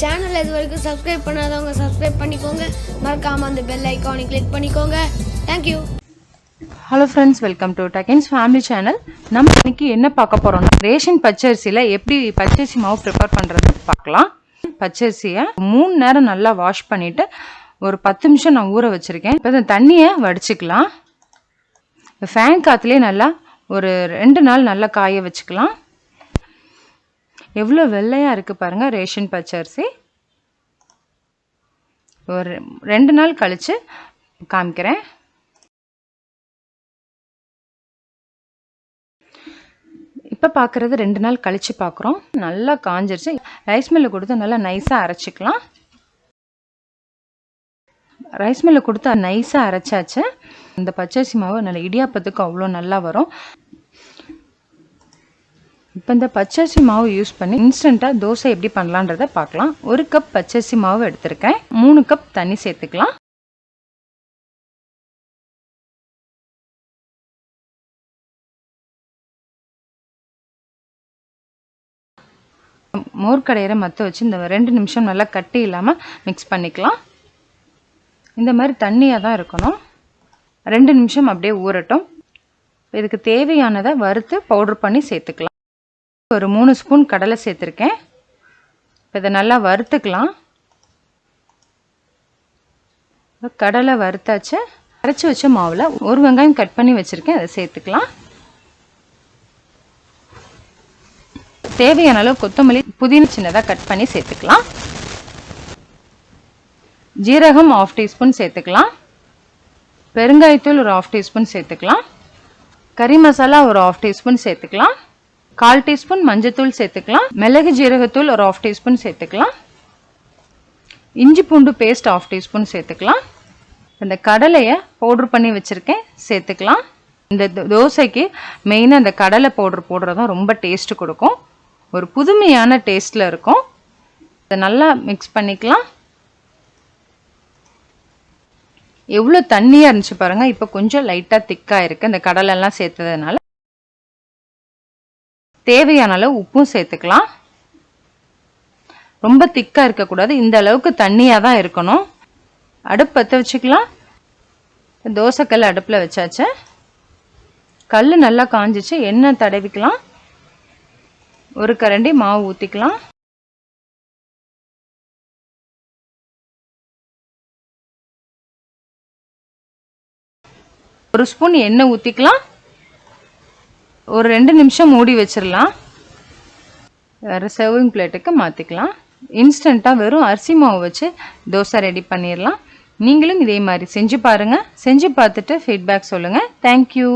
சேனலை இது வரைக்கும் சப்ஸ்கிரைப் பண்ணாதவங்க சப்ஸ்கிரைப் பண்ணிக்கோங்க. மறக்காமல் அந்த பெல் ஐக்கானை கிளிக் பண்ணிக்கோங்க. Thank you. Hello friends, welcome to டக்கின்ஸ் ஃபேமிலி சேனல். நம்ம இன்னைக்கு என்ன பார்க்க போகிறோம்னா, ரேஷன் பச்சரிசியில் எப்படி பச்சரிசி மாவு ப்ரிப்பேர் பண்ணுறது பார்க்கலாம். பச்சரிசியை 3 நேரம் நல்லா வாஷ் பண்ணிவிட்டு ஒரு 10 நிமிஷம் நான் ஊற வச்சுருக்கேன். இப்போ இந்த தண்ணியை வடிச்சிக்கலாம். ஃபேன் காற்றுலேயே நல்லா ஒரு 2 நாள் நல்லா காய வச்சுக்கலாம். எவ்வளோ வெள்ளையாக இருக்குது பாருங்கள் ரேஷன் பச்சரிசி. ஒரு 2 நாள் கழித்து காமிக்கிறேன். இப்போ பார்க்குறது 2 நாள் கழித்து பார்க்குறோம். நல்லா காஞ்சிருச்சு. ரைஸ் மில்லில் கொடுத்து நல்லா நைஸாக அரைச்சிக்கலாம். ரைஸ் மில்லில் கொடுத்து நைஸாக அரைச்சாச்சு. இந்த பச்சரிசி மாவு நல்லா இடியாப்பத்துக்கு அவ்வளோ நல்லா வரும். இப்போ இந்த பச்சரிசி மாவு யூஸ் பண்ணி இன்ஸ்டண்ட்டாக தோசை எப்படி பண்ணலான்றதை பார்க்கலாம். 1 கப் பச்சரிசி மாவு எடுத்திருக்கேன். 3 கப் தண்ணி சேர்த்துக்கலாம். மோர் கடையிற மற்ற வச்சு இந்த 2 நிமிஷம் நல்லா கட்டி இல்லாமல் மிக்ஸ் பண்ணிக்கலாம். இந்த மாதிரி தண்ணியாக தான் இருக்கணும். 2 நிமிஷம் அப்படியே ஊறட்டும். இதுக்கு தேவையானதை வறுத்து பவுடர் பண்ணி சேர்த்துக்கலாம். ஒரு 3 ஸ்பூன் கடலை சேர்த்துருக்கேன். இப்போ இதை நல்லா வறுத்துக்கலாம். கடலை வறுத்தாச்சு. அரைச்சி வச்ச மாவில் 1 வெங்காயம் கட் பண்ணி வச்சுருக்கேன், அதை சேர்த்துக்கலாம். தேவையான அளவு கொத்தமல்லி, புதினா சின்னதாக கட் பண்ணி சேர்த்துக்கலாம். ஜீரகம் 1/2 டீஸ்பூன் சேர்த்துக்கலாம். பெருங்காயத்தூள் ஒரு 1/2 டீஸ்பூன் சேர்த்துக்கலாம். கறி மசாலா ஒரு 1/2 டீஸ்பூன் சேர்த்துக்கலாம். 1/4 டீஸ்பூன் மஞ்சத்தூள் சேர்த்துக்கலாம். மிளகு ஜீரகத்தூள் ஒரு 1/2 டீஸ்பூன் சேர்த்துக்கலாம். இஞ்சி பூண்டு பேஸ்ட் 1/2 டீஸ்பூன் சேர்த்துக்கலாம். இந்த கடலையை பவுடர் பண்ணி வச்சுருக்கேன், சேர்த்துக்கலாம். இந்த தோசைக்கு மெயினாக இந்த கடலை பவுடர் போடுறதும் ரொம்ப டேஸ்ட்டு கொடுக்கும். ஒரு புதுமையான டேஸ்ட்டில் இருக்கும். இதை நல்லா மிக்ஸ் பண்ணிக்கலாம். எவ்வளோ தண்ணியாக இருந்துச்சு பாருங்கள். இப்போ கொஞ்சம் லைட்டாக திக்காக இருக்குது இந்த கடலெல்லாம் சேர்த்ததுனால. தேவையான அளவு உப்பும் சேர்த்துக்கலாம். ரொம்ப திக்காக இருக்கக்கூடாது, இந்த அளவுக்கு தண்ணியாக தான் இருக்கணும். அடுப்பு பற்ற வச்சுக்கலாம். தோசைக்கல் அடுப்பில் வச்சாச்சு. கல் நல்லா காஞ்சிச்சு. எண்ணெய் தடவிக்கலாம். 1 கரண்டி மாவு ஊற்றிக்கலாம். ஒரு ஸ்பூன் எண்ணெய் ஊற்றிக்கலாம். ஒரு 2 நிமிஷம் மூடி வச்சிடலாம். வேறு சர்விங் பிளேட்டுக்கு மாற்றிக்கலாம். இன்ஸ்டண்ட்டாக வெறும் அரிசி மாவு வச்சு தோசை ரெடி பண்ணிடலாம். நீங்களும் இதே மாதிரி செஞ்சு பாருங்கள். செஞ்சு பார்த்துட்டு ஃபீட்பேக் சொல்லுங்கள். தேங்க்யூ.